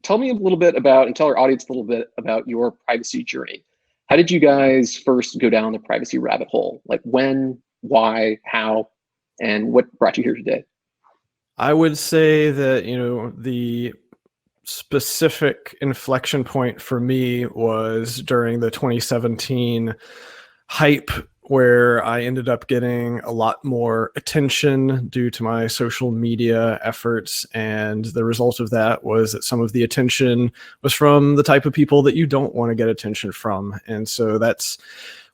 tell me a little bit about, and tell our audience a little bit about your privacy journey. How did you guys first go down the privacy rabbit hole? Like when, why, how, and what brought you here today? I would say that, the specific inflection point for me was during the 2017 hype, where I ended up getting a lot more attention due to my social media efforts. And the result of that was that some of the attention was from the type of people that you don't want to get attention from. And so that's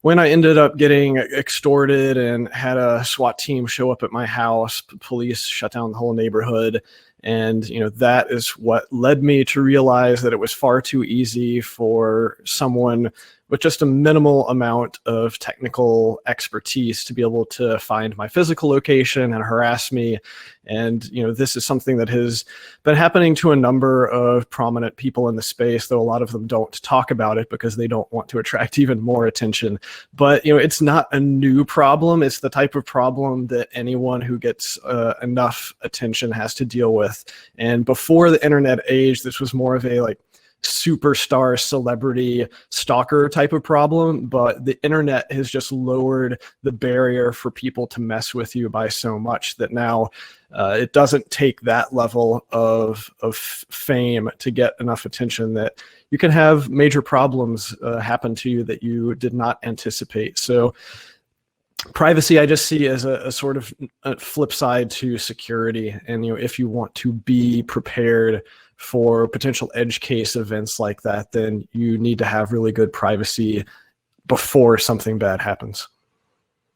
when I ended up getting extorted and had a SWAT team show up at my house. Police shut down the whole neighborhood. And, that is what led me to realize that it was far too easy for someone with just a minimal amount of technical expertise to be able to find my physical location and harass me. And, this is something that has been happening to a number of prominent people in the space, though a lot of them don't talk about it because they don't want to attract even more attention. But, it's not a new problem. It's the type of problem that anyone who gets enough attention has to deal with. And before the internet age, this was more of a superstar celebrity stalker type of problem, but the internet has just lowered the barrier for people to mess with you by so much that now it doesn't take that level of fame to get enough attention that you can have major problems happen to you that you did not anticipate. So privacy, I just see as a sort of a flip side to security. And, if you want to be prepared for potential edge case events like that, then you need to have really good privacy before something bad happens.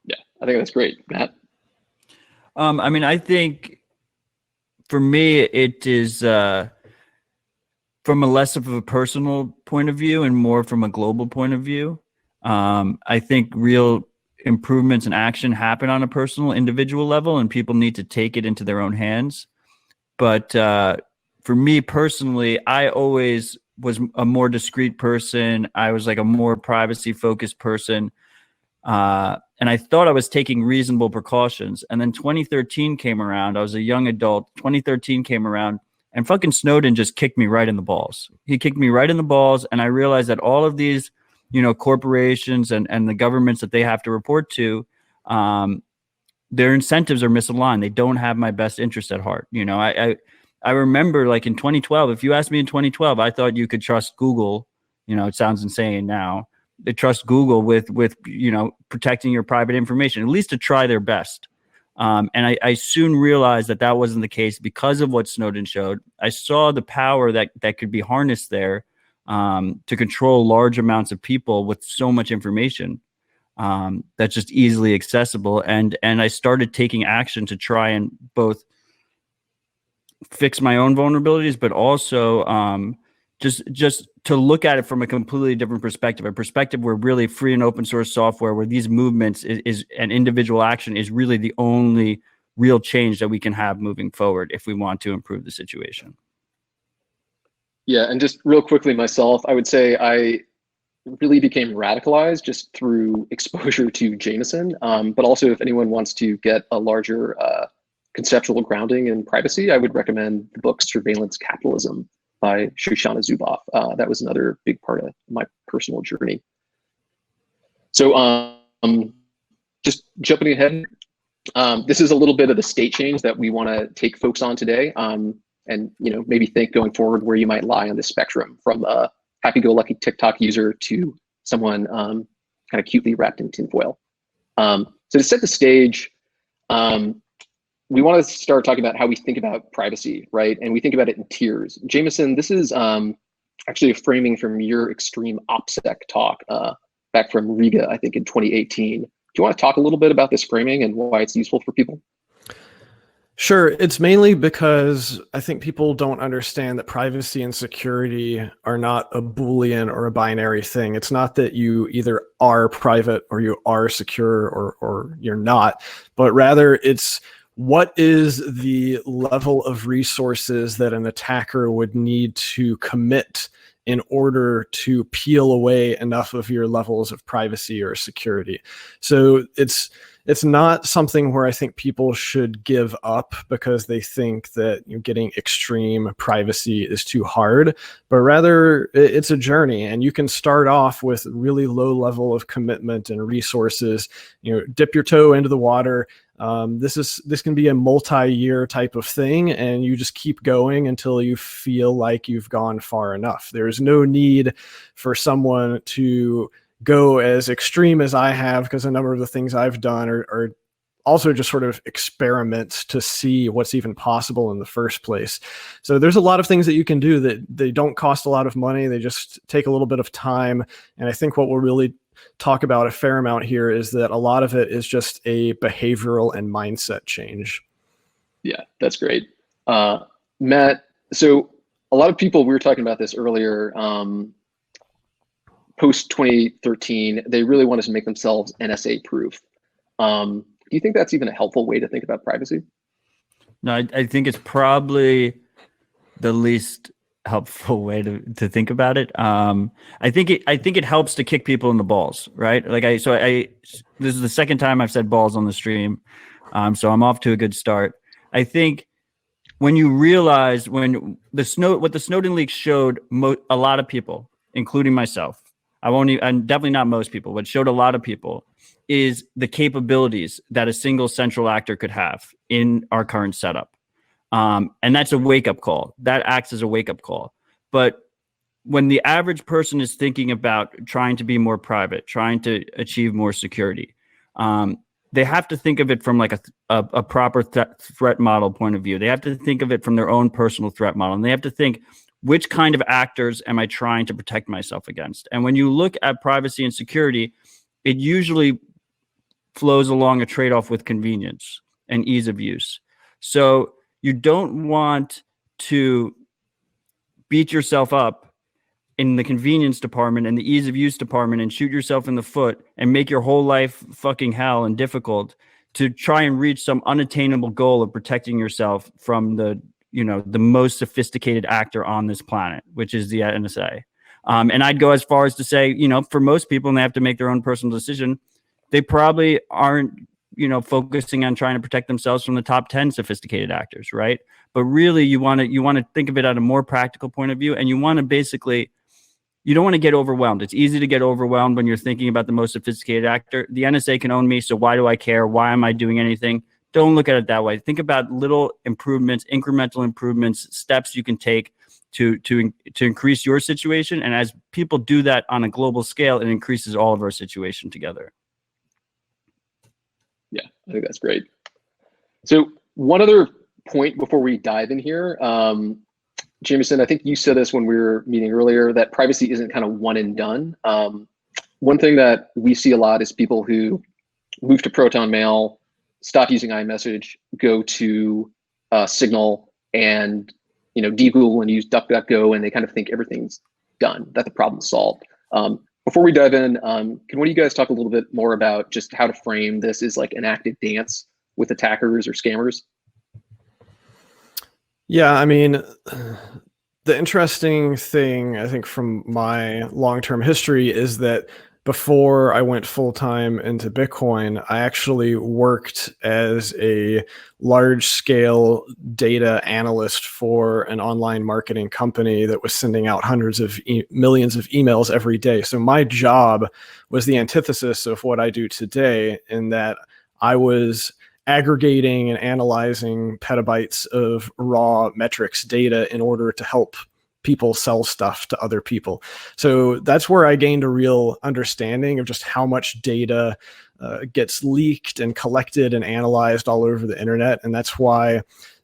Yeah, I think that's great. Matt? I think for me, it is from a less of a personal point of view and more from a global point of view. I think real improvements and action happen on a personal, individual level, and people need to take it into their own hands. But for me personally, I always was a more discreet person. I was a more privacy focused person. And I thought I was taking reasonable precautions. And then 2013 came around. I was a young adult. 2013 came around and fucking Snowden just kicked me right in the balls. He kicked me right in the balls. And I realized that all of these, corporations and the governments that they have to report to, their incentives are misaligned. They don't have my best interest at heart. I remember in 2012, if you asked me in 2012, I thought you could trust Google. It sounds insane now. They trust Google with protecting your private information, at least to try their best. And I soon realized that wasn't the case because of what Snowden showed. I saw the power that could be harnessed there to control large amounts of people with so much information that's just easily accessible. And I started taking action to try and both fix my own vulnerabilities, but also just to look at it from a completely different perspective, a perspective where really free and open source software, where these movements is an individual action is really the only real change that we can have moving forward if we want to improve the situation. Yeah, and just real quickly myself, I would say I really became radicalized just through exposure to Jameson, but also if anyone wants to get a larger conceptual grounding in privacy, I would recommend the book Surveillance Capitalism by Shoshana Zuboff. That was another big part of my personal journey. So just jumping ahead, this is a little bit of the state change that we want to take folks on today, and maybe think going forward where you might lie on the spectrum from a happy-go-lucky TikTok user to someone kind of cutely wrapped in tinfoil. So to set the stage, we want to start talking about how we think about privacy, right? And we think about it in tiers. Jameson, this is actually a framing from your extreme OPSEC talk back from Riga, I think in 2018. Do you want to talk a little bit about this framing and why it's useful for people? Sure. It's mainly because I think people don't understand that privacy and security are not a Boolean or a binary thing. It's not that you either are private or you are secure or you're not, but rather it's what is the level of resources that an attacker would need to commit in order to peel away enough of your levels of privacy or security. So it's not something where I think people should give up because they think that getting extreme privacy is too hard, but rather it's a journey, and you can start off with really low level of commitment and resources. Dip your toe into the water. This can be a multi-year type of thing, and you just keep going until you feel like you've gone far enough. There's no need for someone to go as extreme as I have, because a number of the things I've done are also just sort of experiments to see what's even possible in the first place. So there's a lot of things that you can do that they don't cost a lot of money. They just take a little bit of time. And I think what we'll really talk about a fair amount here is that a lot of it is just a behavioral and mindset change. Yeah, that's great. Matt, so a lot of people, we were talking about this earlier, post 2013, they really wanted to make themselves NSA proof. Do you think that's even a helpful way to think about privacy? No, I think it's probably the least helpful way to think about it. I think it helps to kick people in the balls, right? This is the second time I've said balls on the stream, so I'm off to a good start. I think when you realize what the Snowden leaks showed a lot of people, including myself, I'm definitely not most people, but showed a lot of people, is the capabilities that a single central actor could have in our current setup. And that's a wake-up call. That acts as a wake-up call. But when the average person is thinking about trying to be more private, trying to achieve more security, they have to think of it from like a proper threat model point of view. They have to think of it from their own personal threat model. And they have to think, which kind of actors am I trying to protect myself against? And when you look at privacy and security, it usually flows along a trade-off with convenience and ease of use. So you don't want to beat yourself up in the convenience department and the ease of use department and shoot yourself in the foot and make your whole life fucking hell and difficult to try and reach some unattainable goal of protecting yourself from the most sophisticated actor on this planet, which is the NSA. And I'd go as far as to say, for most people, and they have to make their own personal decision, they probably aren't, focusing on trying to protect themselves from the top 10 sophisticated actors, right? But really, you want to think of it at a more practical point of view, and you want to you don't want to get overwhelmed. It's easy to get overwhelmed when you're thinking about the most sophisticated actor. The NSA can own me, so why do I care? Why am I doing anything? Don't look at it that way. Think about little improvements, incremental improvements, steps you can take to increase your situation. And as people do that on a global scale, it increases all of our situation together. Yeah, I think that's great. So one other point before we dive in here, Jameson, I think you said this when we were meeting earlier, that privacy isn't kind of one and done. One thing that we see a lot is people who move to Proton Mail, stop using iMessage, go to Signal, and de-Google and use DuckDuckGo, and they kind of think everything's done, that the problem's solved. Before we dive in, can one of you guys talk a little bit more about just how to frame this as like an active dance with attackers or scammers? Yeah, I mean, the interesting thing, I think, from my long-term history is that before I went full-time into Bitcoin, I actually worked as a large-scale data analyst for an online marketing company that was sending out hundreds of millions of emails every day. So my job was the antithesis of what I do today, in that I was aggregating and analyzing petabytes of raw metrics data in order to help people sell stuff to other people. So that's where I gained a real understanding of just how much data gets leaked and collected and analyzed all over the internet. And that's why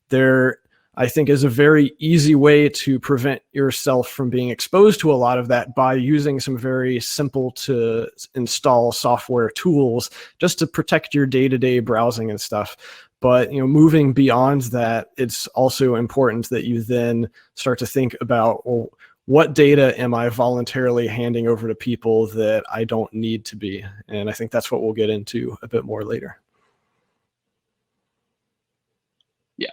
there, I think, is a very easy way to prevent yourself from being exposed to a lot of that by using some very simple to install software tools just to protect your day-to-day browsing and stuff. But moving beyond that, it's also important that you then start to think about, well, what data am I voluntarily handing over to people that I don't need to be? And I think that's what we'll get into a bit more later. Yeah.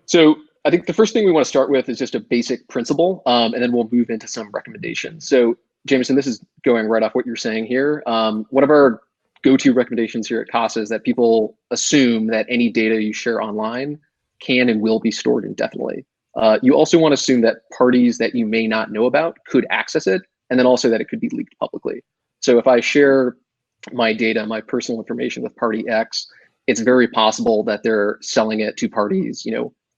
So I think the first thing we want to start with is just a basic principle, and then we'll move into some recommendations. So Jameson, this is going right off what you're saying here. One of our go-to recommendations here at Casa is that people assume that any data you share online can and will be stored indefinitely. You also want to assume that parties that you may not know about could access it, and then also that it could be leaked publicly. So if I share my data, my personal information with party X, it's very possible that they're selling it to parties,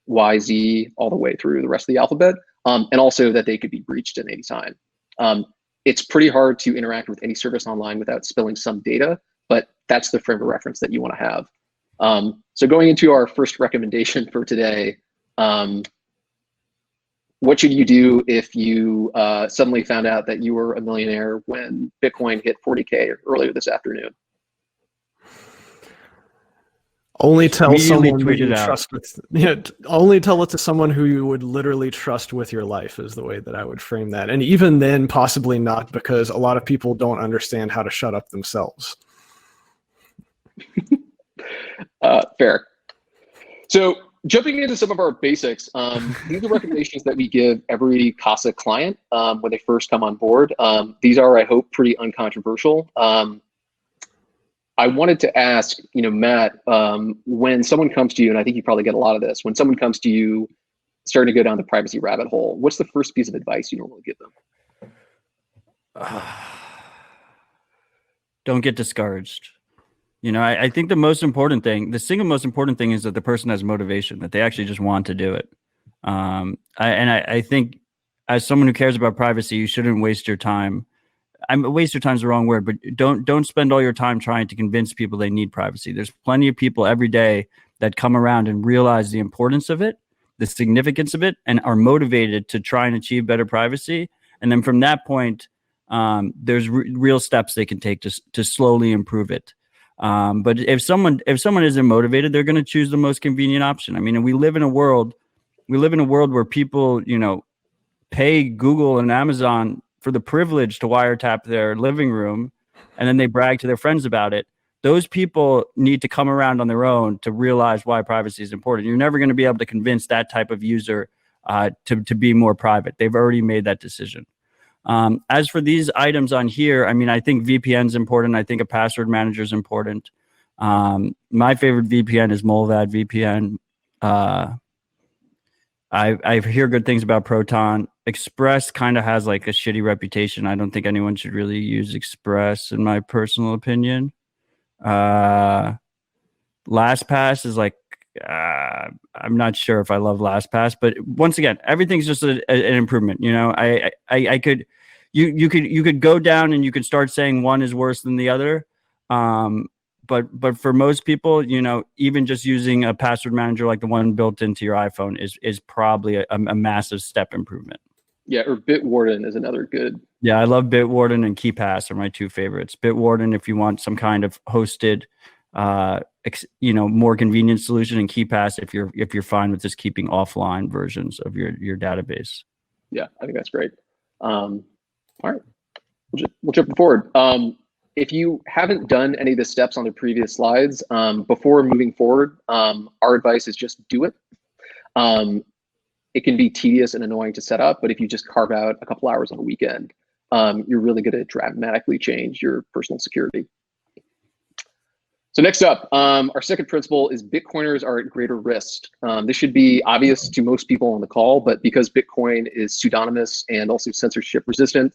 Y, Z, all the way through the rest of the alphabet, and also that they could be breached at any time. It's pretty hard to interact with any service online without spilling some data, but that's the frame of reference that you want to have. So going into our first recommendation for today, what should you do if you suddenly found out that you were a millionaire when Bitcoin hit 40K earlier this afternoon? Only tell someone tweet you it out. trust with. Only tell it to someone who you would literally trust with your life is the way that I would frame that. And even then, possibly not, because a lot of people don't understand how to shut up themselves. Fair. So jumping into some of our basics, these are recommendations that we give every Casa client when they first come on board. These are, I hope, pretty uncontroversial. I wanted to ask, Matt, when someone comes to you, and I think you probably get a lot of this, when someone comes to you starting to go down the privacy rabbit hole, what's the first piece of advice you normally give them? Don't get discouraged. I think the single most important thing is that the person has motivation, that they actually just want to do it. I think as someone who cares about privacy, you shouldn't waste your time. Waste your time is the wrong word, but don't spend all your time trying to convince people they need privacy. There's plenty of people every day that come around and realize the importance of it, the significance of it, and are motivated to try and achieve better privacy. And then from that point, there's real steps they can take to slowly improve it. But if someone isn't motivated, they're going to choose the most convenient option. I mean, we live in a world where people, pay Google and Amazon for the privilege to wiretap their living room, and then they brag to their friends about it. Those people need to come around on their own to realize why privacy is important. You're never going to be able to convince that type of user to be more private. They've already made that decision. As for these items on here, I mean, I think VPN is important. I think a password manager is important. My favorite VPN is Molvad VPN. I hear good things about Proton. Express kind of has like a shitty reputation. I don't think anyone should really use Express, in my personal opinion. LastPass is like, I'm not sure if I love LastPass, but once again, everything's just an improvement. You could go down and you could start saying one is worse than the other. But for most people, even just using a password manager like the one built into your iPhone is probably a massive step improvement. Yeah, or Bitwarden is another good. Yeah, I love Bitwarden and KeyPass are my two favorites. Bitwarden, if you want some kind of hosted, more convenient solution, and KeyPass if you're fine with just keeping offline versions of your database. Yeah, I think that's great. All right, we'll jump forward. If you haven't done any of the steps on the previous slides, before moving forward, our advice is just do it. It can be tedious and annoying to set up, but if you just carve out a couple hours on a weekend, you're really going to dramatically change your personal security. So next up, our second principle is Bitcoiners are at greater risk. This should be obvious to most people on the call, but because Bitcoin is pseudonymous and also censorship resistant,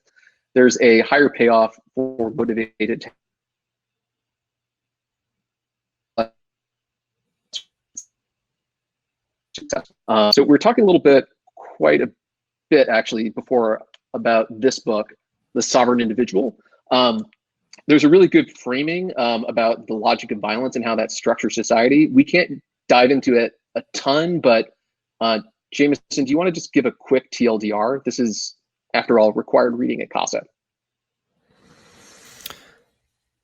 there's a higher payoff for motivated. So we're talking a little bit, quite a bit actually, before about this book, The Sovereign Individual. There's a really good framing about the logic of violence and how that structures society. We can't dive into it a ton, but Jameson, do you want to just give a quick TLDR? This is, after all, required reading at Casa.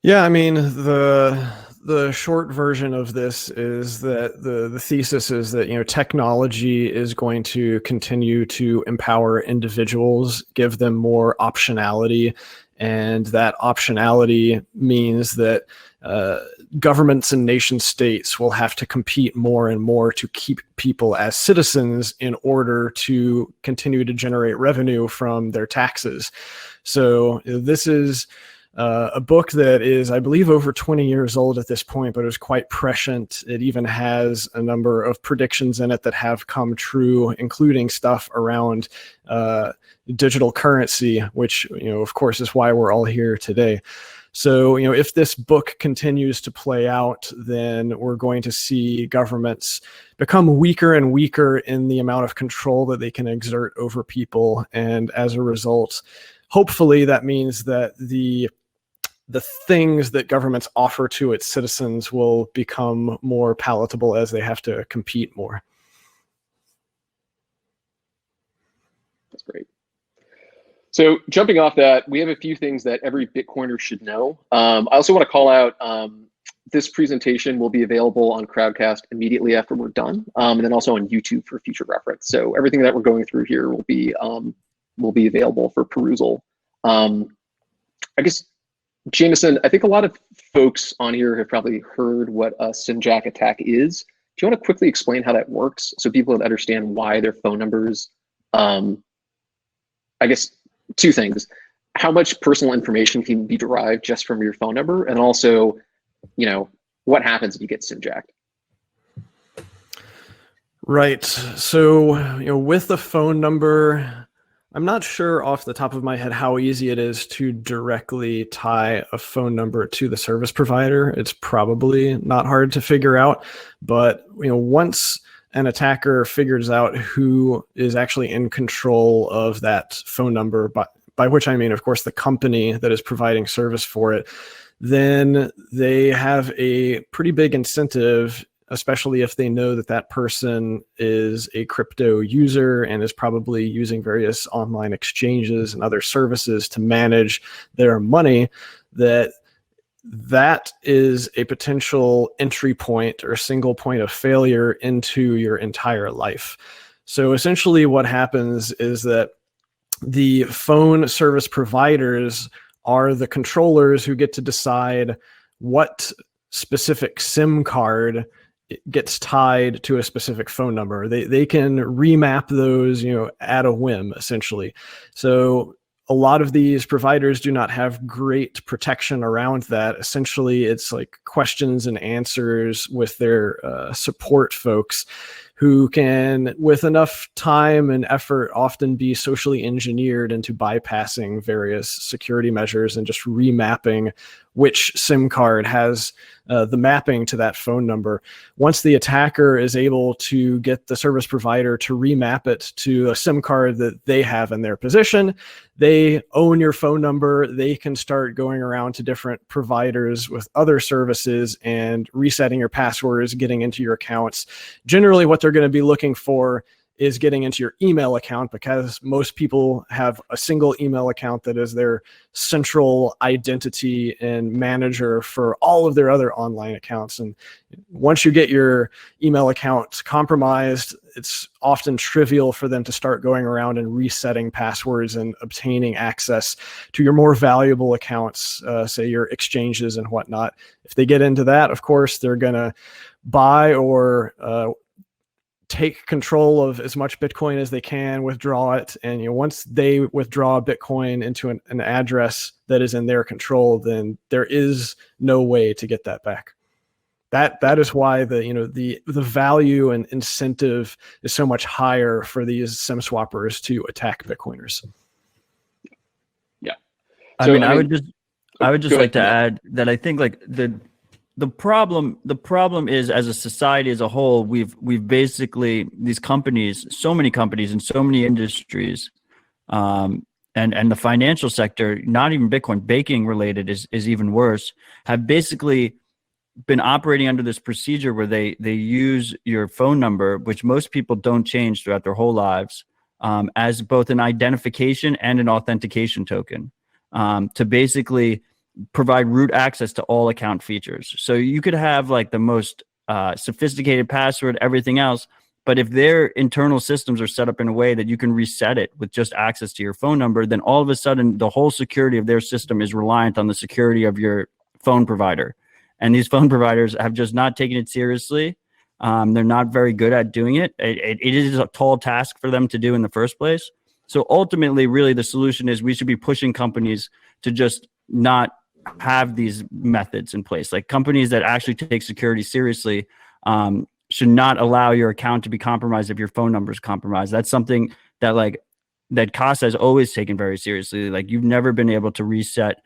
Yeah, I mean, the short version of this is that the thesis is that technology is going to continue to empower individuals, give them more optionality, and that optionality means that governments and nation states will have to compete more and more to keep people as citizens in order to continue to generate revenue from their taxes. So this is a book that is, I believe, over 20 years old at this point, but it was quite prescient. It even has a number of predictions in it that have come true, including stuff around digital currency, which, of course, is why we're all here today. So, if this book continues to play out, then we're going to see governments become weaker and weaker in the amount of control that they can exert over people. And as a result, hopefully that means that the things that governments offer to its citizens will become more palatable as they have to compete more. That's great. So jumping off that, we have a few things that every Bitcoiner should know. I also want to call out this presentation will be available on Crowdcast immediately after we're done, and then also on YouTube for future reference. So everything that we're going through here will be available for perusal. I guess, Jameson, I think a lot of folks on here have probably heard what a SimJack attack is. Do you want to quickly explain how that works so people understand why their phone numbers, I guess, two things: how much personal information can be derived just from your phone number, and also, what happens if you get SimJacked? Right. So, with the phone number, I'm not sure off the top of my head how easy it is to directly tie a phone number to the service provider. It's probably not hard to figure out, but once an attacker figures out who is actually in control of that phone number, by which I mean, of course, the company that is providing service for it, then they have a pretty big incentive, especially if they know that that person is a crypto user and is probably using various online exchanges and other services to manage their money, that is a potential entry point or single point of failure into your entire life. So essentially what happens is that the phone service providers are the controllers who get to decide what specific SIM card gets tied to a specific phone number. They can remap those, at a whim, essentially. So a lot of these providers do not have great protection around that. Essentially, it's like questions and answers with their support folks who can, with enough time and effort, often be socially engineered into bypassing various security measures and just remapping which SIM card has the mapping to that phone number. Once the attacker is able to get the service provider to remap it to a SIM card that they have in their possession, they own your phone number. They can start going around to different providers with other services and resetting your passwords, getting into your accounts. Generally, what they're going to be looking for is getting into your email account, because most people have a single email account that is their central identity and manager for all of their other online accounts. And once you get your email account compromised, it's often trivial for them to start going around and resetting passwords and obtaining access to your more valuable accounts, say your exchanges and whatnot. If they get into that, of course, they're going to buy or take control of as much Bitcoin as they can, withdraw it. And once they withdraw Bitcoin into an address that is in their control, then there is no way to get that back. That is why the value and incentive is so much higher for these SIM swappers to attack Bitcoiners. Yeah. I would just like to add that I think like the problem is, as a society as a whole, we've basically, these companies, so many companies in so many industries, and the financial sector, not even Bitcoin, banking related is even worse, have basically been operating under this procedure where they use your phone number, which most people don't change throughout their whole lives, as both an identification and an authentication token, to basically provide root access to all account features. So you could have like the most sophisticated password, everything else, but if their internal systems are set up in a way that you can reset it with just access to your phone number, then all of a sudden the whole security of their system is reliant on the security of your phone provider. And these phone providers have just not taken it seriously. They're not very good at doing it. It is a tall task for them to do in the first place. So ultimately, really, the solution is we should be pushing companies to just not have these methods in place. Like companies that actually take security seriously should not allow your account to be compromised if your phone number is compromised. That's something that Casa has always taken very seriously. Like you've never been able to reset,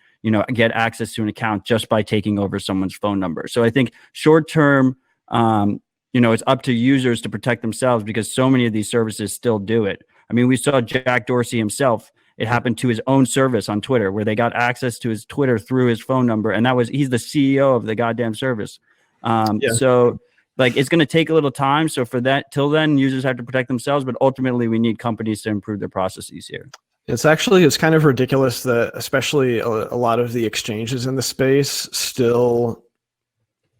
get access to an account just by taking over someone's phone number. So I think short term, it's up to users to protect themselves because so many of these services still do it. I mean, we saw Jack Dorsey himself. It happened to his own service on Twitter where they got access to his Twitter through his phone number. And he's the CEO of the goddamn service. So like it's going to take a little time. So for that, till then, users have to protect themselves, but ultimately we need companies to improve their processes here. It's kind of ridiculous that especially a lot of the exchanges in the space still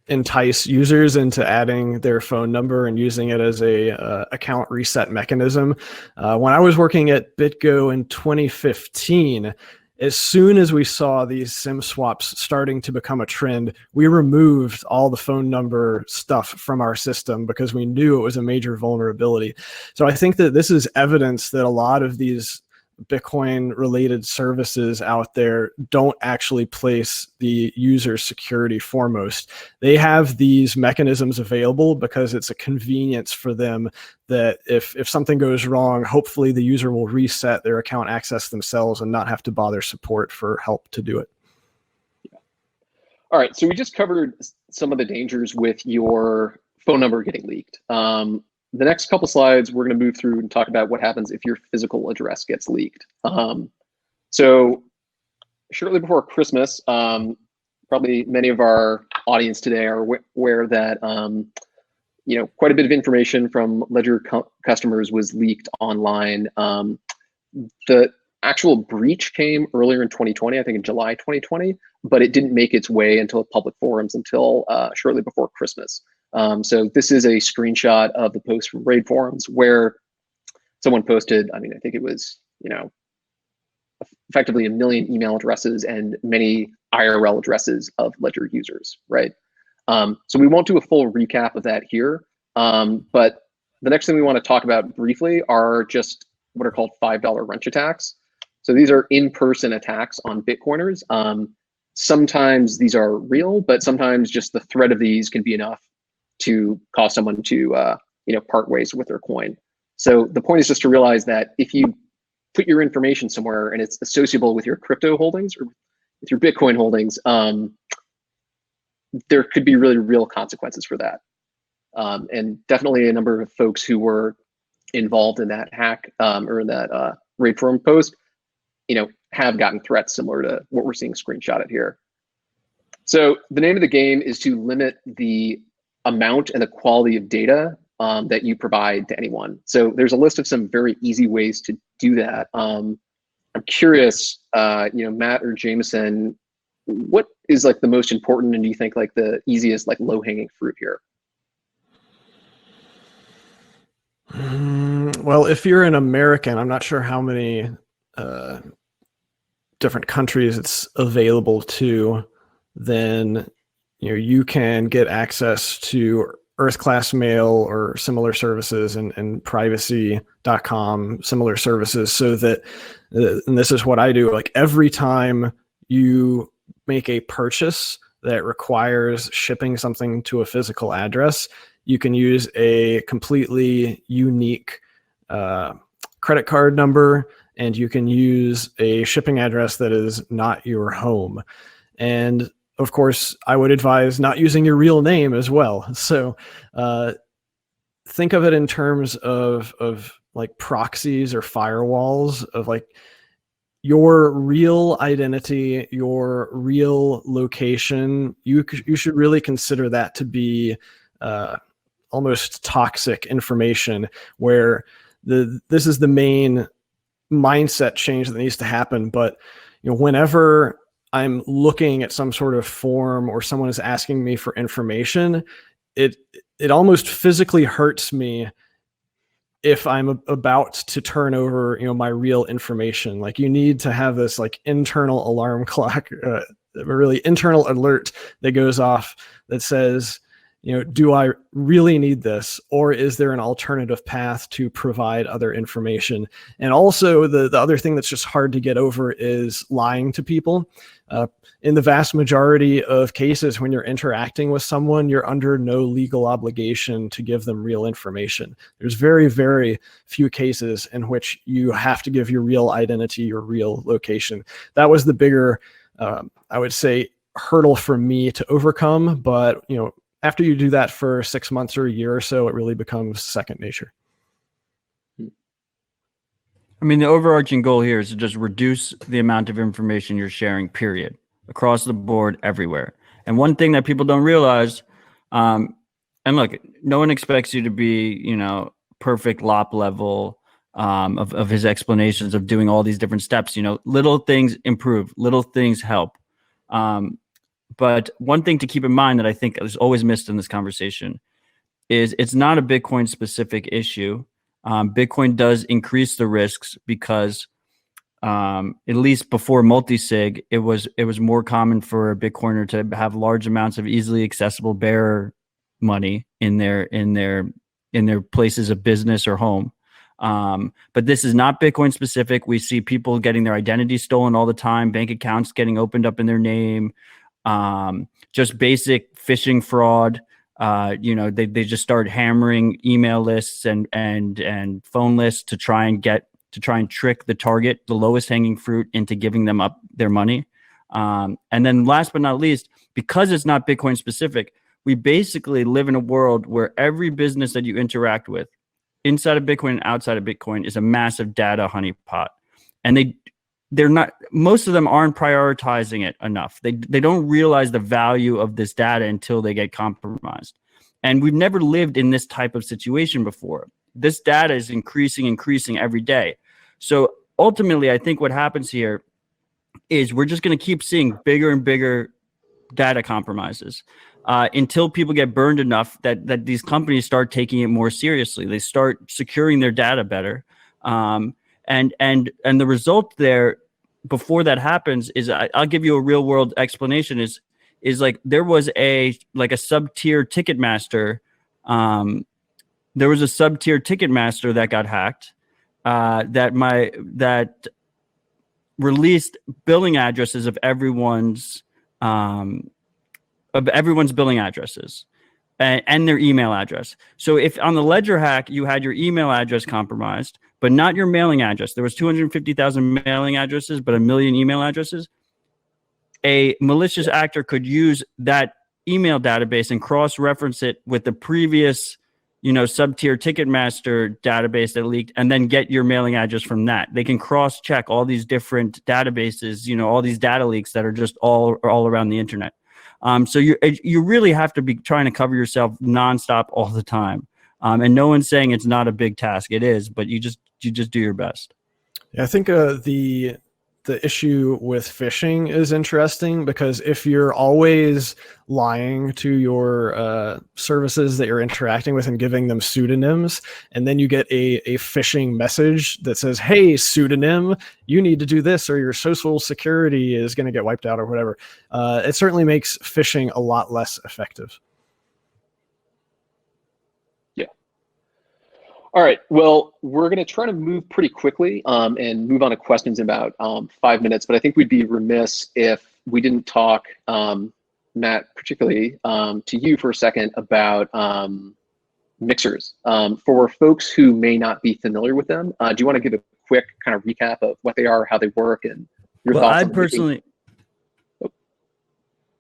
entice users into adding their phone number and using it as a account reset mechanism. When I was working at BitGo in 2015, as soon as we saw these SIM swaps starting to become a trend, we removed all the phone number stuff from our system because we knew it was a major vulnerability. So I think that this is evidence that a lot of these Bitcoin related services out there don't actually place the user security foremost. They have these mechanisms available because it's a convenience for them that if something goes wrong, hopefully the user will reset their account access themselves and not have to bother support for help to do it. Yeah. All right, so we just covered some of the dangers with your phone number getting leaked. The next couple slides, we're going to move through and talk about what happens if your physical address gets leaked. So shortly before Christmas, probably many of our audience today are aware that quite a bit of information from Ledger customers was leaked online. The actual breach came earlier in 2020, I think in July 2020, but it didn't make its way into public forums until shortly before Christmas. So this is a screenshot of the post from RAID forums where someone posted, I think it was, effectively 1 million email addresses and many IRL addresses of Ledger users, right? So we won't do a full recap of that here, but the next thing we want to talk about briefly are just what are called $5 wrench attacks. So these are in-person attacks on Bitcoiners. Sometimes these are real, but sometimes just the threat of these can be enough to cause someone to part ways with their coin. So the point is just to realize that if you put your information somewhere and it's associable with your crypto holdings or with your Bitcoin holdings, there could be really real consequences for that. And definitely a number of folks who were involved in that hack or in that RAID forum post, have gotten threats similar to what we're seeing screenshotted here. So the name of the game is to limit the amount and the quality of data that you provide to anyone. So there's a list of some very easy ways to do that. I'm curious, Matt or Jameson, what is like the most important and do you think like the easiest, like low-hanging fruit here? Well, if you're an American, I'm not sure how many different countries it's available to, then you can get access to Earth class mail or similar services and privacy.com, similar services, so that, and this is what I do, like every time you make a purchase that requires shipping something to a physical address, you can use a completely unique credit card number, and you can use a shipping address that is not your home. And of course, I would advise not using your real name as well. So think of it in terms of like proxies or firewalls of like your real identity, your real location. You should really consider that to be almost toxic information, where this is the main mindset change that needs to happen. But whenever I'm looking at some sort of form or someone is asking me for information, it almost physically hurts me if I'm about to turn over, my real information. Like you need to have this like internal alarm clock a really internal alert that goes off that says, do I really need this, or is there an alternative path to provide other information? And also the other thing that's just hard to get over is lying to people. In the vast majority of cases, when you're interacting with someone, you're under no legal obligation to give them real information. There's very, very few cases in which you have to give your real identity, your real location. That was the bigger, I would say, hurdle for me to overcome. But, after you do that for 6 months or a year or so, it really becomes second nature. I mean, the overarching goal here is to just reduce the amount of information you're sharing, period, across the board, everywhere. And one thing that people don't realize, and look, no one expects you to be, perfect Lopp level of his explanations of doing all these different steps. Little things improve, little things help. But one thing to keep in mind that I think is always missed in this conversation is it's not a Bitcoin specific issue. Bitcoin does increase the risks because at least before multi-sig, it was more common for a Bitcoiner to have large amounts of easily accessible bearer money in their places of business or home. But this is not Bitcoin specific. We see people getting their identity stolen all the time, bank accounts getting opened up in their name. Just basic phishing fraud. They just start hammering email lists and phone lists to try and trick the target, the lowest hanging fruit, into giving them up their money. And then last but not least, because it's not Bitcoin specific, we basically live in a world where every business that you interact with inside of Bitcoin and outside of Bitcoin is a massive data honeypot. And they're not, most of them aren't prioritizing it enough. They don't realize the value of this data until they get compromised. And we've never lived in this type of situation before. This data is increasing every day. So ultimately, I think what happens here is we're just going to keep seeing bigger and bigger data compromises until people get burned enough that these companies start taking it more seriously. They start securing their data better. And the result there, before that happens, is I'll give you a real world explanation. Is like there was a sub-tier Ticketmaster. There was a sub-tier Ticketmaster that got hacked. That released billing addresses of everyone's billing addresses. And their email address. So if on the Ledger hack, you had your email address compromised, but not your mailing address, there was 250,000 mailing addresses, but 1 million email addresses. A malicious actor could use that email database and cross-reference it with the previous, sub-tier Ticketmaster database that leaked, and then get your mailing address from that. They can cross-check all these different databases, all these data leaks that are just all around the internet. So you really have to be trying to cover yourself nonstop all the time. And no one's saying it's not a big task. It is, but you just do your best. Yeah, I think the issue with phishing is interesting, because if you're always lying to your services that you're interacting with and giving them pseudonyms, and then you get a phishing message that says, hey, pseudonym, you need to do this or your social security is going to get wiped out or whatever, it certainly makes phishing a lot less effective. All right. Well, we're going to try to move pretty quickly and move on to questions in about 5 minutes. But I think we'd be remiss if we didn't talk, Matt, particularly to you for a second about mixers. For folks who may not be familiar with them, do you want to give a quick kind of recap of what they are, how they work, and your thoughts?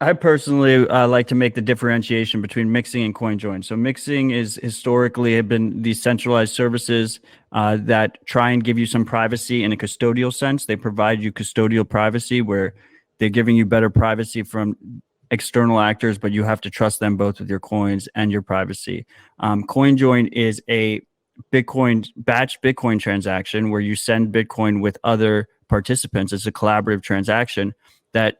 I personally like to make the differentiation between mixing and CoinJoin. So mixing is historically have been these centralized services that try and give you some privacy in a custodial sense. They provide you custodial privacy where they're giving you better privacy from external actors, but you have to trust them both with your coins and your privacy. CoinJoin is a batch Bitcoin transaction where you send Bitcoin with other participants. It's a collaborative transaction that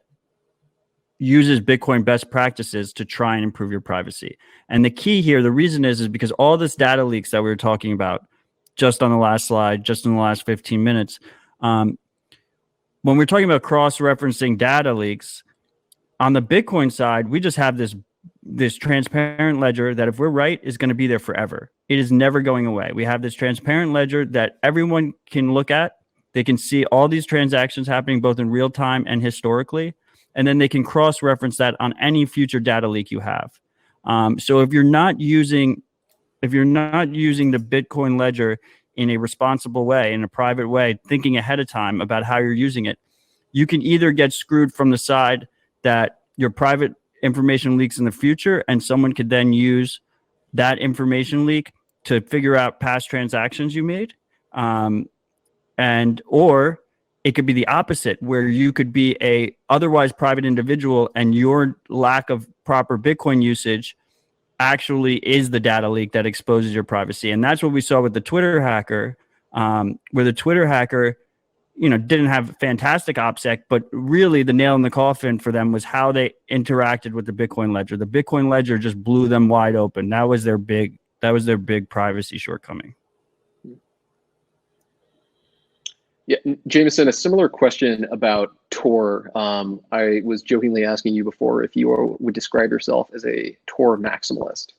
uses Bitcoin best practices to try and improve your privacy. And the key here, the reason is because all this data leaks that we were talking about just on the last slide, just in the last 15 minutes, when we're talking about cross-referencing data leaks, On the Bitcoin side, we just have this transparent ledger that if we're right is going to be there forever. It is never going away. We have this transparent ledger that everyone can look at. They can see all these transactions happening both in real time and historically, and then they can cross-reference that on any future data leak you have. So if you're not using the Bitcoin ledger in a responsible way, in a private way, thinking ahead of time about how you're using it, you can either get screwed from the side that your private information leaks in the future, and someone could then use that information leak to figure out past transactions you made. Or it could be the opposite, where you could be a otherwise private individual and your lack of proper Bitcoin usage actually is the data leak that exposes your privacy. And that's what we saw with the Twitter hacker, where the Twitter hacker, didn't have fantastic OPSEC, but really the nail in the coffin for them was how they interacted with the Bitcoin ledger. The Bitcoin ledger just blew them wide open. That was their big privacy shortcoming. Yeah, Jameson, a similar question about Tor. I was jokingly asking you before if you would describe yourself as a Tor maximalist.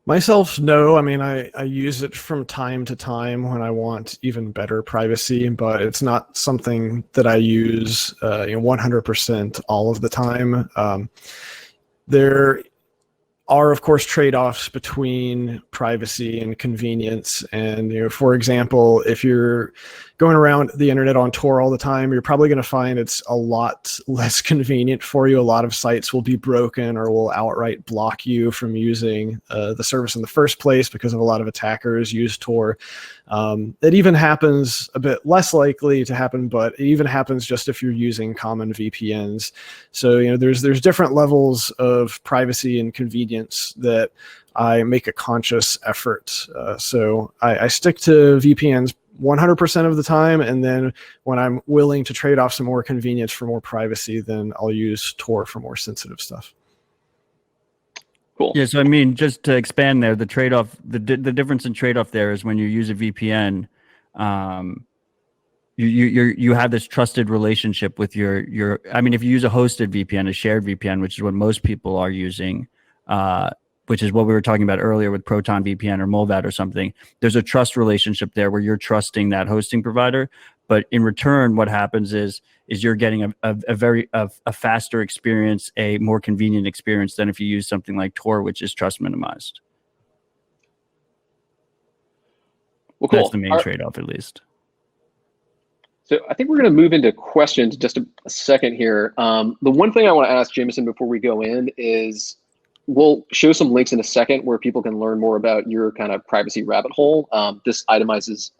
Myself, no. I mean, I use it from time to time when I want even better privacy, but it's not something that I use 100% all of the time. There are, of course, trade-offs between privacy and convenience. And, for example, if you're going around the internet on Tor all the time, you're probably going to find it's a lot less convenient for you. A lot of sites will be broken or will outright block you from using the service in the first place because of a lot of attackers use Tor. It even happens a bit less likely to happen, but it even happens just if you're using common VPNs. So, there's different levels of privacy and convenience that I make a conscious effort. So I stick to VPNs 100% of the time, and then when I'm willing to trade off some more convenience for more privacy, then I'll use Tor for more sensitive stuff. Cool. Yeah, so I mean, just to expand there, the trade-off, the difference in trade-off there is when you use a VPN, you have this trusted relationship with your. I mean, if you use a hosted VPN, a shared VPN, which is what most people are using, which is what we were talking about earlier with Proton VPN or Molvat or something, there's a trust relationship there where you're trusting that hosting provider. But in return, what happens is you're getting a faster experience, a more convenient experience than if you use something like Tor, which is trust minimized. Well, cool. That's the main trade-off, at least. So I think we're going to move into questions just a second here. The one thing I want to ask Jameson before we go in is, we'll show some links in a second where people can learn more about your kind of privacy rabbit hole. This itemizes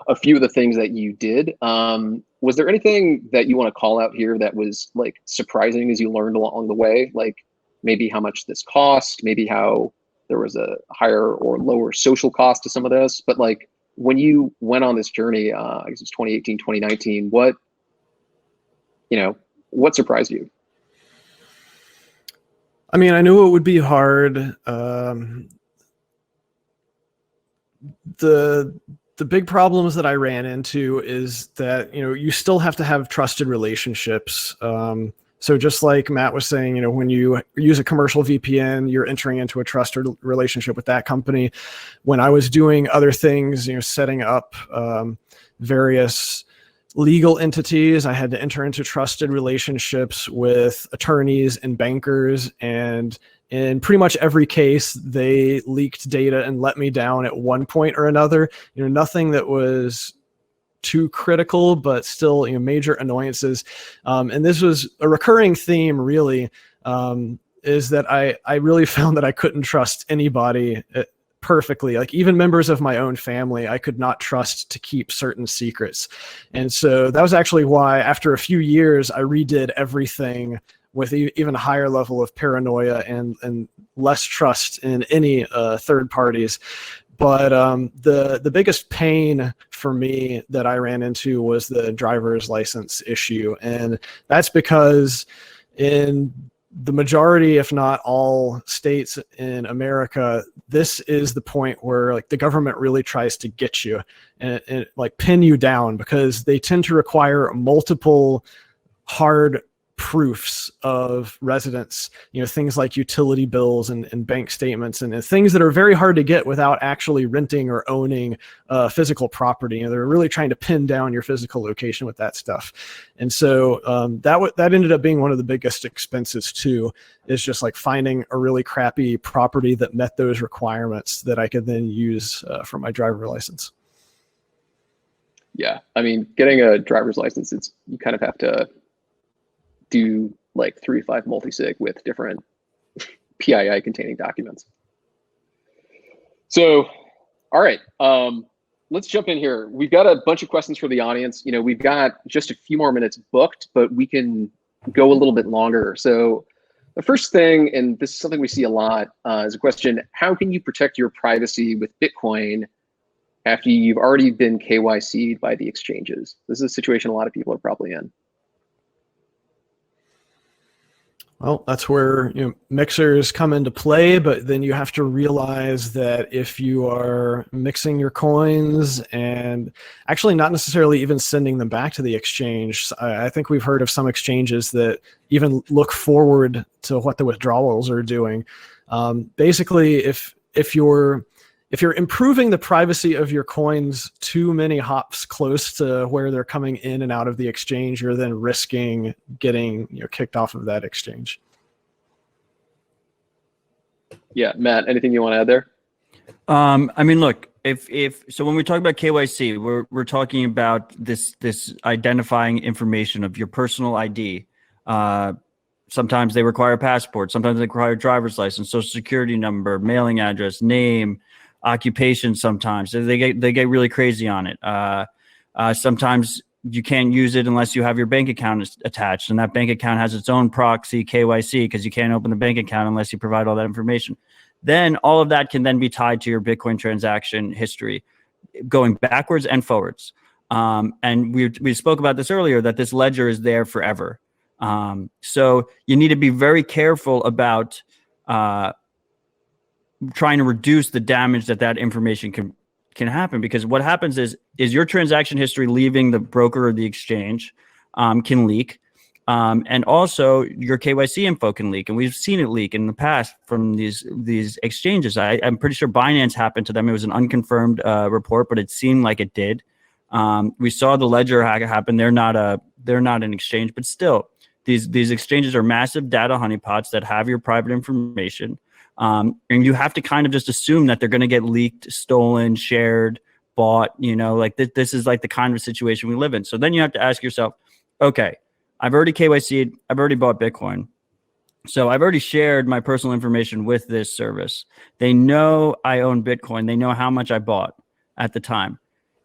a few of the things that you did. Was there anything that you want to call out here that was like surprising as you learned along the way? Like maybe how much this cost, maybe how there was a higher or lower social cost to some of this, but like when you went on this journey, I guess it's 2018, 2019, what surprised you? I mean, I knew it would be hard. The big problems that I ran into is that, you still have to have trusted relationships. So just like Matt was saying, when you use a commercial VPN, you're entering into a trusted relationship with that company. When I was doing other things, setting up various legal entities, I had to enter into trusted relationships with attorneys and bankers, and in pretty much every case, they leaked data and let me down at one point or another. Nothing that was too critical, but still major annoyances. And this was a recurring theme, really, is that I really found that I couldn't trust anybody perfectly. Like even members of my own family, I could not trust to keep certain secrets. And so that was actually why after a few years, I redid everything with even a higher level of paranoia and less trust in any third parties. But the biggest pain for me that I ran into was the driver's license issue. And that's because in the majority, if not all states in America, this is the point where like the government really tries to get you and like pin you down, because they tend to require multiple hard proofs of residence, things like utility bills and bank statements and things that are very hard to get without actually renting or owning physical property. They're really trying to pin down your physical location with that stuff. And so that ended up being one of the biggest expenses too, is just like finding a really crappy property that met those requirements that I could then use for my driver license. Yeah, I mean, getting a driver's license, you kind of have to do like 3 to 5 multi-sig with different PII containing documents. So, all right, let's jump in here. We've got a bunch of questions for the audience. We've got just a few more minutes booked, but we can go a little bit longer. So the first thing, and this is something we see a lot, is a question: how can you protect your privacy with Bitcoin after you've already been KYC'd by the exchanges? This is a situation a lot of people are probably in. Well, that's where mixers come into play, but then you have to realize that if you are mixing your coins and actually not necessarily even sending them back to the exchange, I think we've heard of some exchanges that even look forward to what the withdrawals are doing. Basically, if you're improving the privacy of your coins too many hops close to where they're coming in and out of the exchange, you're then risking getting kicked off of that exchange. Yeah, Matt, anything you want to add there? I mean, look, so when we talk about KYC, we're talking about this identifying information of your personal ID. Sometimes they require a passport. Sometimes they require a driver's license, social security number, mailing address, name, occupation. Sometimes they get really crazy on it. Sometimes you can't use it unless you have your bank account attached, and that bank account has its own proxy KYC, because you can't open the bank account unless you provide all that information. Then all of that can then be tied to your Bitcoin transaction history, going backwards and forwards. And we spoke about this earlier, that this ledger is there forever. So you need to be very careful about trying to reduce the damage that information can happen, because what happens is your transaction history leaving the broker or the exchange can leak, and also your KYC info can leak, and we've seen it leak in the past from these exchanges. I'm pretty sure Binance happened to them. It was an unconfirmed report, but it seemed like it did. We saw the ledger hack happen. They're not an exchange, but still, these exchanges are massive data honeypots that have your private information. And you have to kind of just assume that they're going to get leaked, stolen, shared, bought, like this is like the kind of situation we live in. So then you have to ask yourself, okay, I've already KYC'd, I've already bought Bitcoin. So I've already shared my personal information with this service. They know I own Bitcoin. They know how much I bought at the time.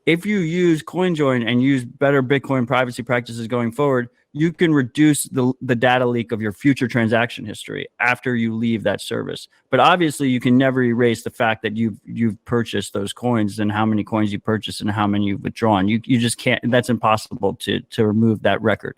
If you use CoinJoin and use better Bitcoin privacy practices going forward, you can reduce the data leak of your future transaction history after you leave that service. But obviously, you can never erase the fact that you've purchased those coins and how many coins you purchased and how many you've withdrawn. You just can't. That's impossible to remove that record.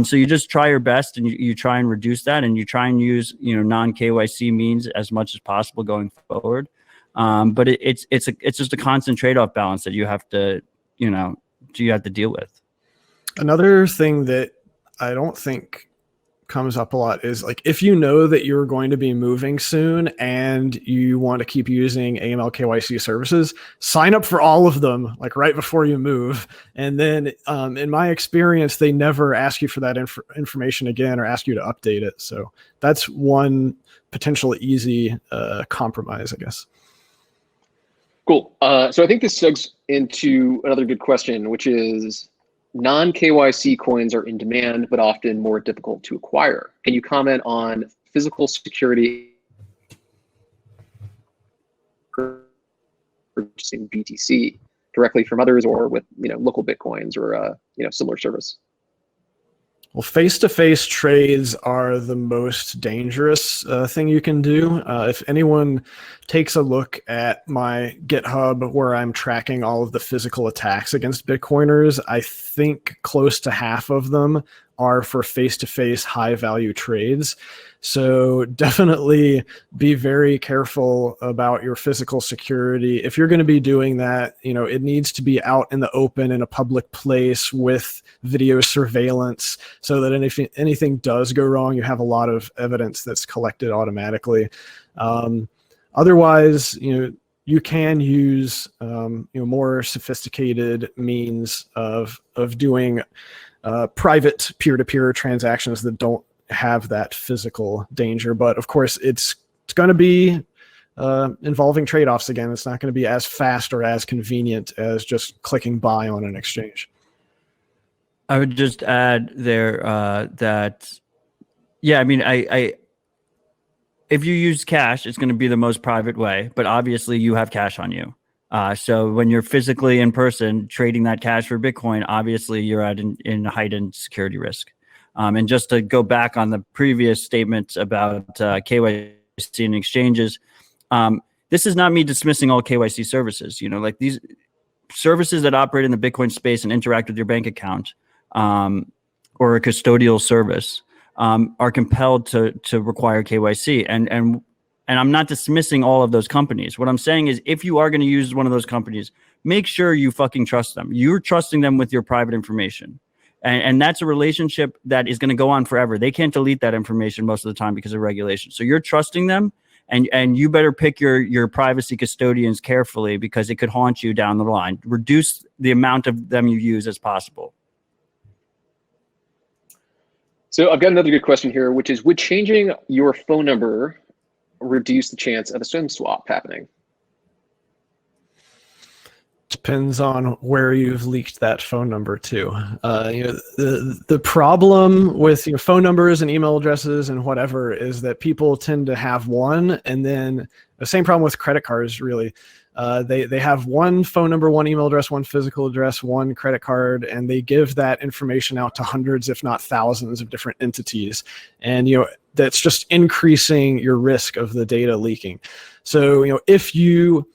So you just try your best, and you try and reduce that, and you try and use non-KYC means as much as possible going forward. But it's just a constant trade-off balance that you have to deal with. Another thing that I don't think comes up a lot is, like, if you know that you're going to be moving soon and you want to keep using AML KYC services, sign up for all of them like right before you move. And then in my experience, they never ask you for that information again or ask you to update it. So that's one potential easy compromise, I guess. Cool. So I think this segues into another good question, which is, non-KYC coins are in demand, but often more difficult to acquire. Can you comment on physical security purchasing BTC directly from others, or with local Bitcoins or similar service? Well, face-to-face trades are the most dangerous thing you can do. If anyone takes a look at my GitHub, where I'm tracking all of the physical attacks against Bitcoiners, I think close to half of them are for face-to-face high-value trades. So definitely be very careful about your physical security. If you're going to be doing that, it needs to be out in the open in a public place with video surveillance, so that if anything does go wrong, you have a lot of evidence that's collected automatically. Otherwise, you can use more sophisticated means of doing private peer-to-peer transactions that don't have that physical danger. But of course, it's going to be involving trade-offs again. It's not going to be as fast or as convenient as just clicking buy on an exchange. I would just add there that, yeah, I mean, I if you use cash, it's going to be the most private way, but obviously you have cash on you. So when you're physically in person trading that cash for Bitcoin, obviously you're at in heightened security risk. And just to go back on the previous statements about KYC and exchanges, this is not me dismissing all KYC services. Like these services that operate in the Bitcoin space and interact with your bank account or a custodial service are compelled to require KYC. And I'm not dismissing all of those companies. What I'm saying is, if you are going to use one of those companies, make sure you fucking trust them. You're trusting them with your private information. And that's a relationship that is going to go on forever. They can't delete that information most of the time because of regulation. So you're trusting them, and you better pick your privacy custodians carefully, because it could haunt you down the line. Reduce the amount of them you use as possible. So I've got another good question here, which is, would changing your phone number reduce the chance of a SIM swap happening? Depends on where you've leaked that phone number to. The problem with phone numbers and email addresses and whatever is that people tend to have one, and then the same problem with credit cards, really. They have one phone number, one email address, one physical address, one credit card, and they give that information out to hundreds, if not thousands, of different entities. And that's just increasing your risk of the data leaking. So if you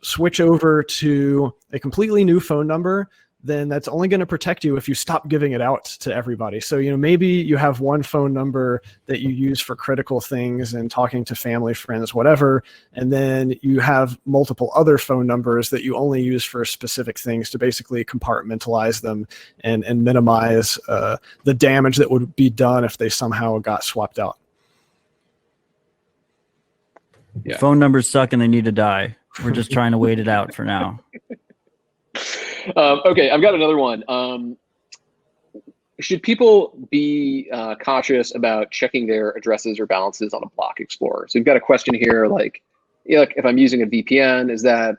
switch over to a completely new phone number, then that's only going to protect you if you stop giving it out to everybody. So, maybe you have one phone number that you use for critical things and talking to family, friends, whatever, and then you have multiple other phone numbers that you only use for specific things to basically compartmentalize them and minimize the damage that would be done if they somehow got swapped out. Yeah. Phone numbers suck and they need to die. We're just trying to wait it out for now. Okay, I've got another one. Should people be cautious about checking their addresses or balances on a block explorer? So we've got a question here, like if I'm using a VPN, is that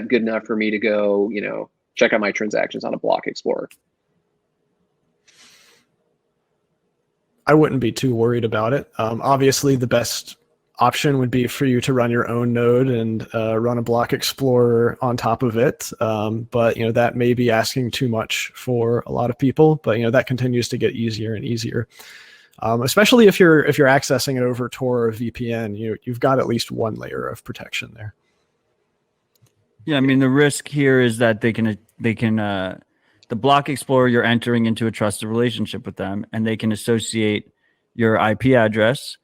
good enough for me to go, check out my transactions on a block explorer? I wouldn't be too worried about it. Obviously, the best option would be for you to run your own node and run a block explorer on top of it. But that may be asking too much for a lot of people. But that continues to get easier and easier. Especially if you're accessing it over Tor or VPN, you've got at least one layer of protection there. Yeah, I mean, the risk here is that they can the block explorer, you're entering into a trusted relationship with them, and they can associate your IP address,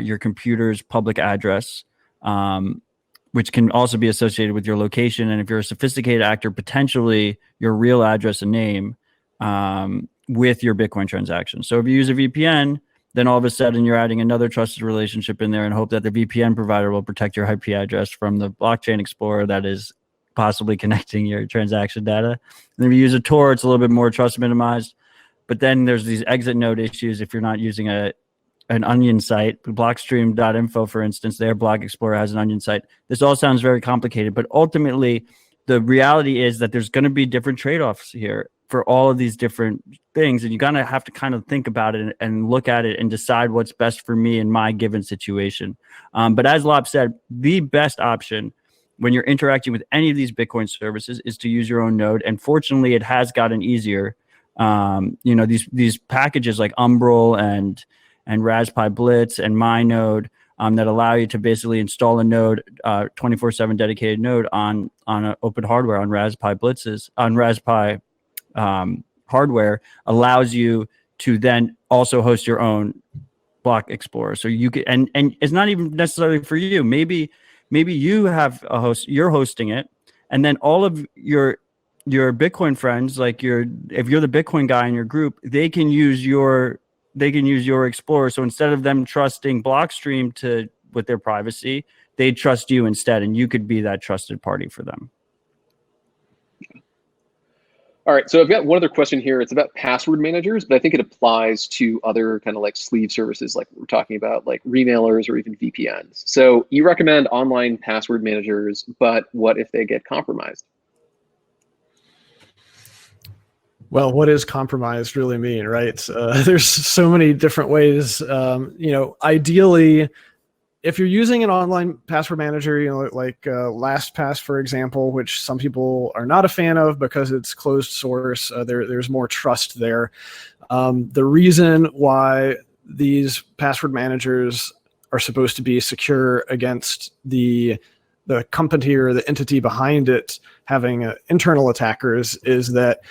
your computer's public address, which can also be associated with your location. And if you're a sophisticated actor, potentially your real address and name with your Bitcoin transaction. So if you use a VPN, then all of a sudden you're adding another trusted relationship in there and hope that the VPN provider will protect your IP address from the blockchain explorer that is possibly connecting your transaction data. And if you use a Tor, it's a little bit more trust minimized. But then there's these exit node issues if you're not using an onion site. Blockstream.info, for instance, their block explorer has an onion site. This all sounds very complicated, but ultimately the reality is that there's going to be different trade-offs here for all of these different things. And you're going to have to kind of think about it and look at it and decide what's best for me in my given situation. But as Lopp said, the best option when you're interacting with any of these Bitcoin services is to use your own node. And fortunately, it has gotten easier. These packages like Umbrel and Raspberry Blitz and MyNode that allow you to basically install a node, 24/7 dedicated node on an open hardware on Raspberry Blitzes, on Raspberry hardware, allows you to then also host your own Block Explorer. So you can, and it's not even necessarily for you. Maybe you have a host, you're hosting it, and then all of your Bitcoin friends, like if you're the Bitcoin guy in your group, they can use your Explorer. So instead of them trusting Blockstream with their privacy, they trust you instead, and you could be that trusted party for them. All right, so I've got one other question here. It's about password managers, but I think it applies to other kind of like sleeve services, like we're talking about, like remailers or even VPNs. So you recommend online password managers, but what if they get compromised? Well, what does compromised really mean, right? There's so many different ways. Ideally, if you're using an online password manager, like LastPass, for example, which some people are not a fan of because it's closed source, there's more trust there. The reason why these password managers are supposed to be secure against the company or the entity behind it having internal attackers is that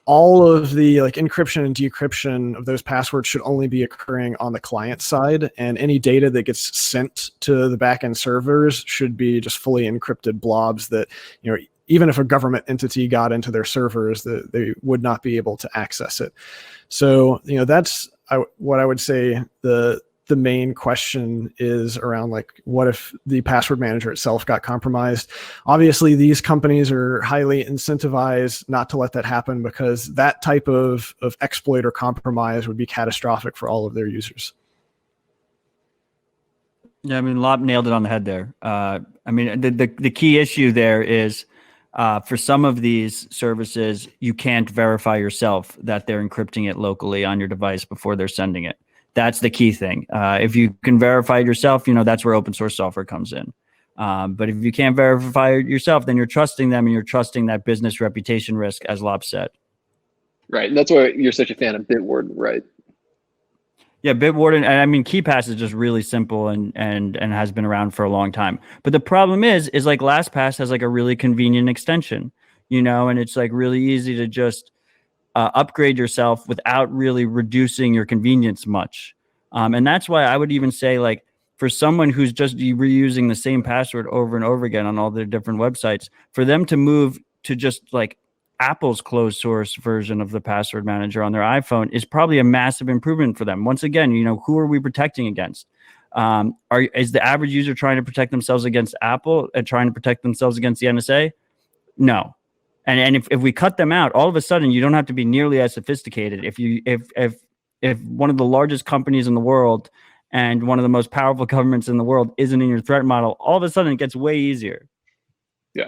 all of the encryption and decryption of those passwords should only be occurring on the client side, and any data that gets sent to the backend servers should be just fully encrypted blobs that, even if a government entity got into their servers, that they would not be able to access it. So, that's what I would say the main question is around, what if the password manager itself got compromised? Obviously, these companies are highly incentivized not to let that happen, because that type of exploit or compromise would be catastrophic for all of their users. Yeah, I mean, Lopp nailed it on the head there. The key issue there is for some of these services, you can't verify yourself that they're encrypting it locally on your device before they're sending it. That's the key thing. If you can verify it yourself, that's where open source software comes in. But if you can't verify it yourself, then you're trusting them, and you're trusting that business reputation risk, as Lopp said. Right, and that's why you're such a fan of Bitwarden, right? Yeah, Bitwarden. I mean, KeyPass is just really simple and has been around for a long time. But the problem is like LastPass has a really convenient extension, and it's really easy to just upgrade yourself without really reducing your convenience much. And that's why I would even say, for someone who's just reusing the same password over and over again on all their different websites, for them to move to just Apple's closed source version of the password manager on their iPhone is probably a massive improvement for them. Once again, who are we protecting against? Is the average user trying to protect themselves against Apple and trying to protect themselves against the NSA? No. And if we cut them out, all of a sudden you don't have to be nearly as sophisticated. If one of the largest companies in the world and one of the most powerful governments in the world isn't in your threat model, all of a sudden it gets way easier. Yeah.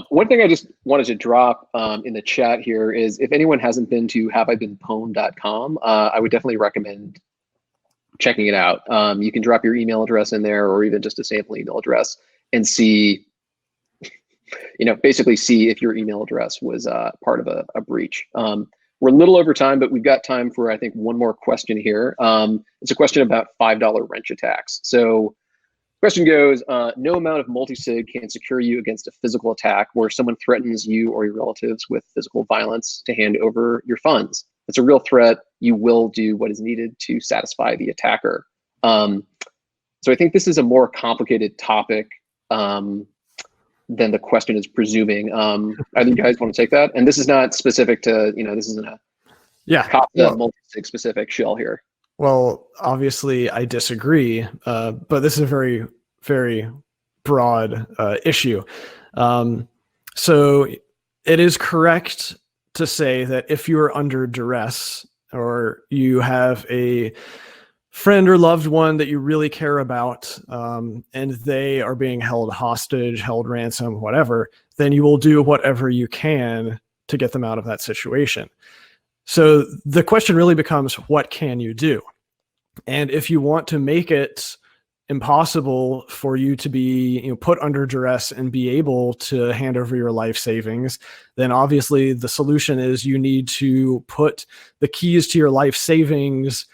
One thing I just wanted to drop in the chat here is, if anyone hasn't been to haveibeenpwned.com, I would definitely recommend checking it out. You can drop your email address in there, or even just a sample email address, and see, basically see if your email address was part of a breach. We're a little over time, but we've got time for, I think, one more question here. It's a question about $5 wrench attacks. So the question goes, no amount of multi-sig can secure you against a physical attack where someone threatens you or your relatives with physical violence to hand over your funds. It's a real threat. You will do what is needed to satisfy the attacker. So I think this is a more complicated topic than the question is presuming. Either you guys want to take that? And this is not specific to, this isn't a multi-sig specific shell here. Well, obviously I disagree, but this is a very, very broad issue. So it is correct to say that if you're under duress, or you have a friend or loved one that you really care about, and they are being held hostage, held ransom, whatever, then you will do whatever you can to get them out of that situation. So the question really becomes, what can you do? And if you want to make it impossible for you to be put under duress and be able to hand over your life savings, then obviously the solution is you need to put the keys to your life savings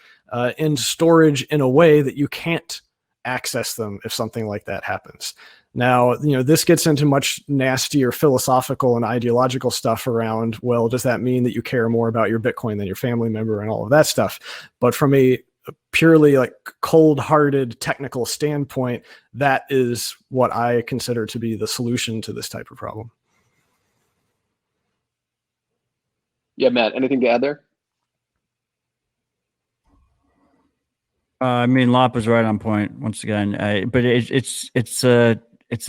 in storage in a way that you can't access them if something like that happens. Now, this gets into much nastier philosophical and ideological stuff around, well, does that mean that you care more about your Bitcoin than your family member and all of that stuff? But from a a purely like cold-hearted technical standpoint, that is what I consider to be the solution to this type of problem. Yeah, Matt, anything to add there? I mean, Lopp is right on point once again, but it's a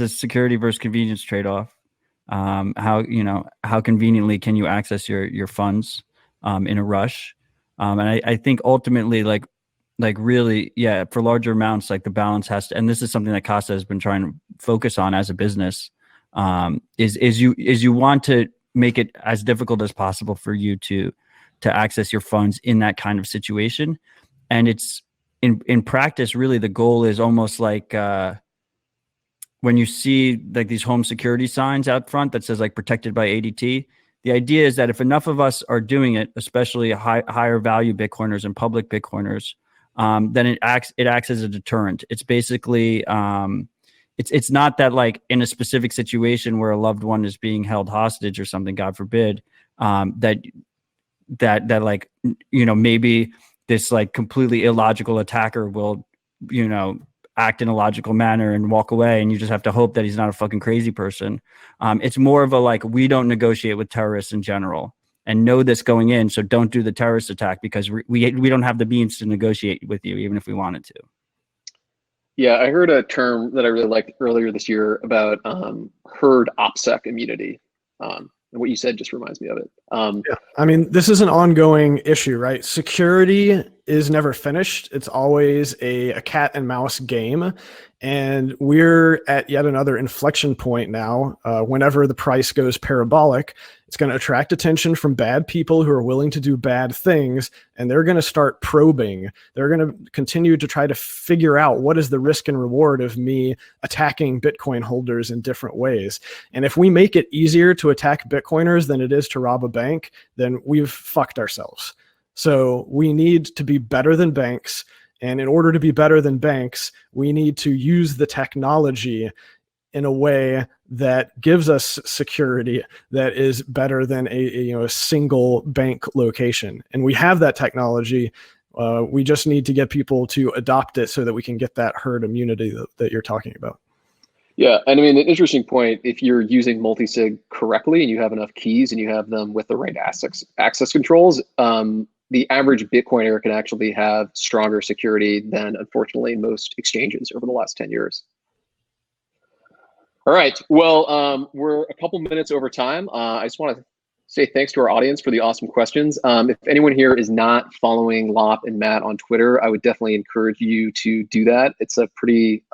security versus convenience trade-off. How conveniently can you access your funds in a rush? And I think ultimately, like really, yeah, for larger amounts, like the balance has to, and this is something that Casa has been trying to focus on as a business, is you want to make it as difficult as possible for you to access your funds in that kind of situation. And it's in practice, really the goal is almost like when you see like these home security signs out front that says like protected by ADT. The idea is that if enough of us are doing it, especially higher value Bitcoiners and public Bitcoiners, then it acts as a deterrent. It's basically it's not that like in a specific situation where a loved one is being held hostage or something, God forbid, that like, you know, maybe this like completely illogical attacker will, you know, act in a logical manner and walk away, and you just have to hope that he's not a fucking crazy person. It's more of a like, we don't negotiate with terrorists in general, and know this going in, so don't do the terrorist attack because we don't have the means to negotiate with you even if we wanted to. Yeah, I heard a term that I really liked earlier this year about herd Lopp-Sec immunity. And what you said just reminds me of it. Yeah, I mean, this is an ongoing issue, right? Security is never finished. It's always a cat and mouse game. And we're at yet another inflection point now. Whenever the price goes parabolic, it's going to attract attention from bad people who are willing to do bad things, and they're going to start probing. They're going to continue to try to figure out what is the risk and reward of me attacking Bitcoin holders in different ways. And if we make it easier to attack Bitcoiners than it is to rob a bank, then we've fucked ourselves. So we need to be better than banks. And in order to be better than banks, we need to use the technology in a way that gives us security that is better than a single bank location. And we have that technology. We just need to get people to adopt it so that we can get that herd immunity that you're talking about. Yeah, and I mean, an interesting point, if you're using multi-sig correctly and you have enough keys and you have them with the right access controls, the average Bitcoiner can actually have stronger security than, unfortunately, most exchanges over the last 10 years. All right, well, we're a couple minutes over time. I just want to say thanks to our audience for the awesome questions. If anyone here is not following Lopp and Matt on Twitter, I would definitely encourage you to do that. It's a pretty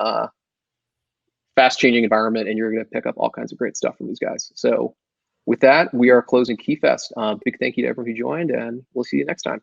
fast-changing environment, and you're going to pick up all kinds of great stuff from these guys. So with that, we are closing Keyfest. Big thank you to everyone who joined, and we'll see you next time.